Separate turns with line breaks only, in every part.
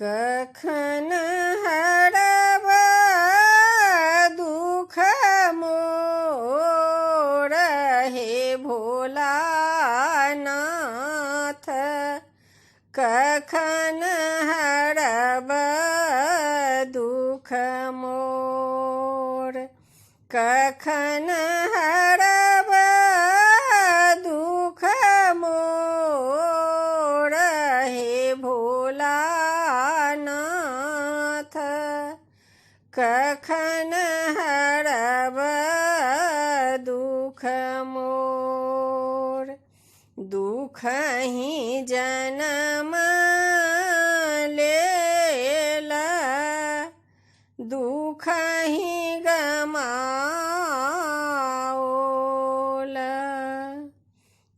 कखन हरब दुख मोर हे भोलानाथ। कखन हरब दुख मोर, कखन हरब दुख मोर हे भोलानाथ। कखन हरब दुख मोर, दुख ही जन्म लेला दुख ही गमाओला।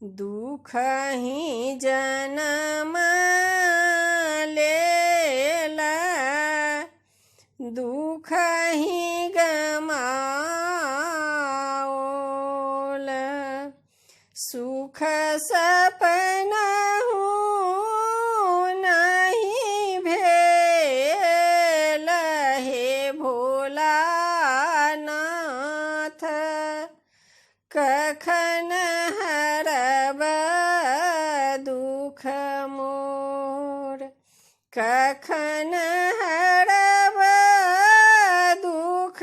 दुख ही जन्म लेला दुख ही गमाओला। सुख सपना नहीं भेल हे भोलानाथ। कखन हरब दुख मोर, कखन हरब दुख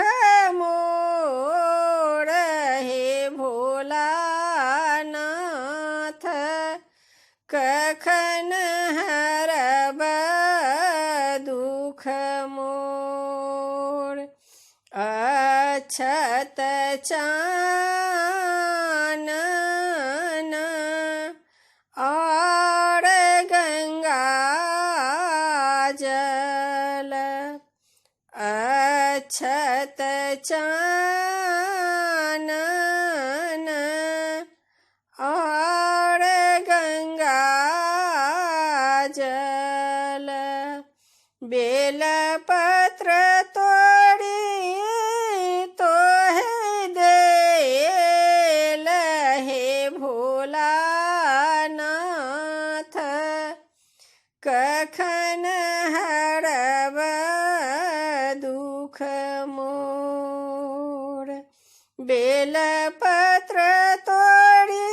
मोर हे भोलानाथ। कखन हरब दुख मोर, अछत चानन और गंगा जल। अछत चानन और गंगा जल। बेलपत्र तोड़ी तोहे देल हे भोलानाथ। कखन हरब दुख मोर, बेलपत्र तोड़ी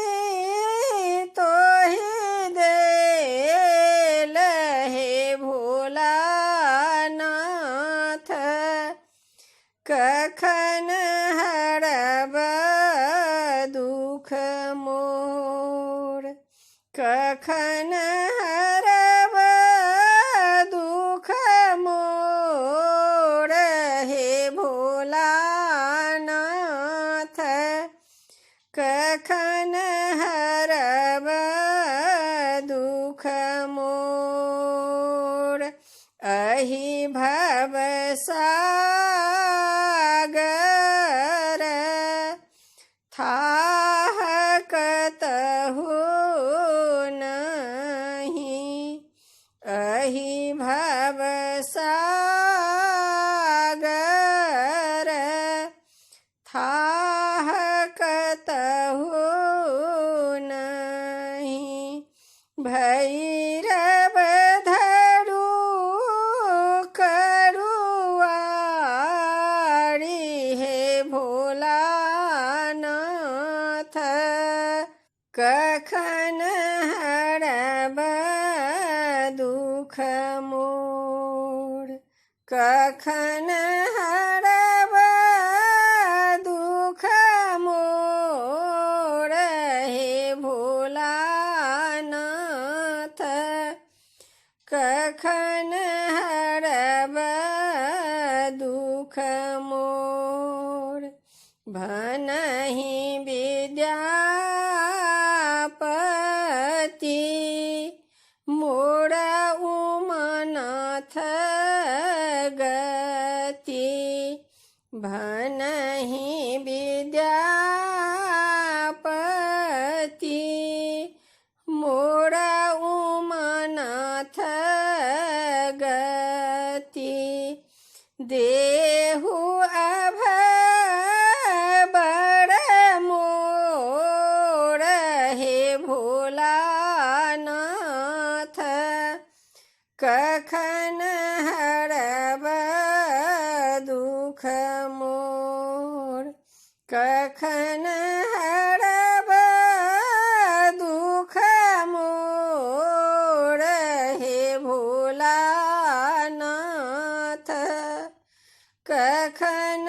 तोहे देल हे भोलानाथ। कखन हरब दुख मोर, कखन हरब दुख मोर हे भोलानाथ। कखन हरब दुख मोर, अहि भवसागर थाह कतहु नहीं। अहि भवसागर थाह कतहु नहीं। भैरव धरू करुआरी हे भोलानाथ। कखन हरब दुख मोर, कखन हरब दुख मोर हे भोलानाथ। कखन हरब दुख मोर, भनहि विद्यापति मोर उमानाथ गति। भनहि विद्यापति मोर उमानाथ गति। देहु अभय बड़ मोर हे भोलानाथ। कखन हरब दुख मोर कखन हरब दुख मोर हे भोलानाथ कखन